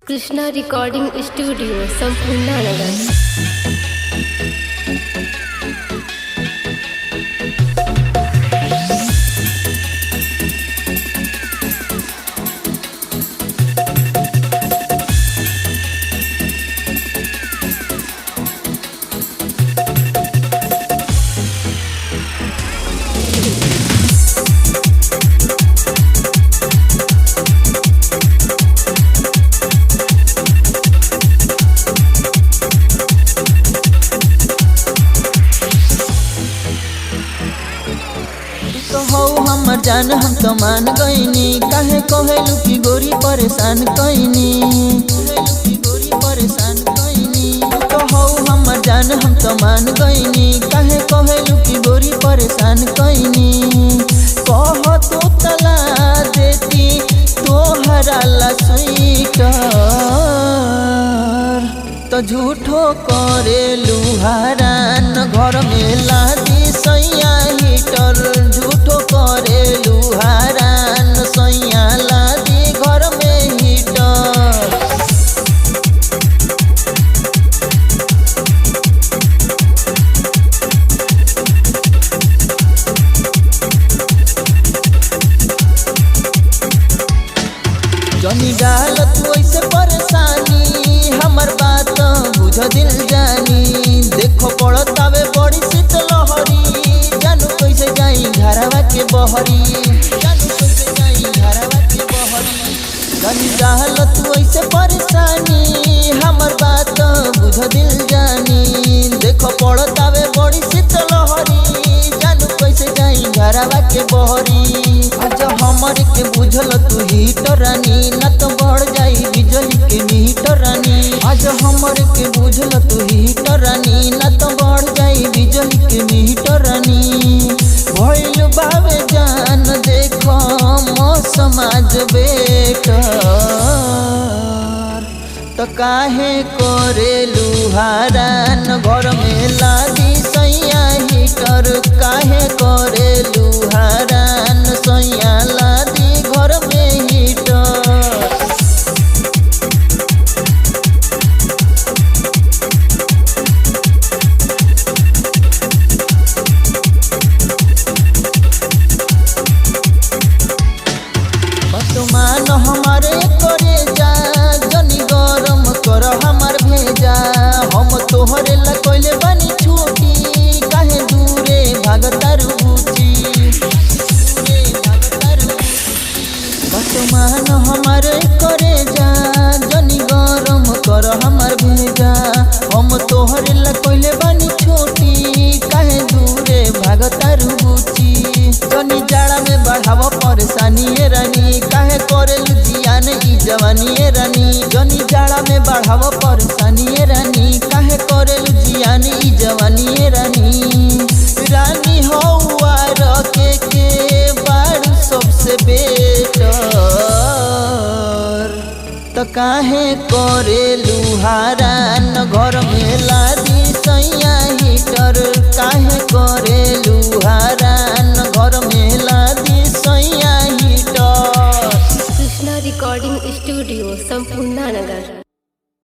Krishna recording studio संपूर्ण नगर। तो हो हमर जान हम तो मान गईनी काहे कहेलू की गोरी परेशान कईनी तो हो हमर जान हम तो मान गईनी काहे कहेलू की गोरी परेशान कईनी कह तो तला देती तोहरा ला स्वीटर तो झूठो करेलू हरान घर में लादी सैया हीटर झूठो करेलू हरान सैया लादी घर में हीटर। जनी डाल तू ऐसे परेशानी हमर बात बुझ दिल जानी देखो पड़तावे बड़ी शीतल लहरी जानू कैसे जाई घरवा के बहरी जनी डाल तू ऐसे परेशानी हमर बात बुझ दिल जानी देखो पड़तावे बड़ी शीतल लहरी जानू कैसे जाई घरवा के बहरी आज हमर के बुझल तू हीटर रानी न तो बढ़ जाई बिजली के मीटर रानी आज हमर के बुझल तू हीटर रानी न तो बढ़ जाई बिजली के मीटर रानी भइल बावे जान देखो मौसम आज बेटर तो काहे करेलू हरान घर में लादी सैया हीटर काहे करेलू हरान सैया लादी घर में हीटर। मान हमारे करे जा जनी गरम कर हमार भेजा हम तोहरे ला कोइले बनी छूटी काहे दूरे भागतारू बूची मान हमारे करे जा जनी गरम कर हमार भेजा हम तोहरे ला कोइले बनी छूटी काहे दूरे भागतारू बूची जनी जाड़ा में बढ़ाव परेशानी ए रानी काहे करेलू जियान ई जवानी ए रानी जनी जाड़ा में बढ़ाव परेशानी ए रानी काहे करेलू जियान ई जवानी ए रानी रानी हौवा रखे के बारू सबसे बेटर तो काहे करेलू हरान घर में ला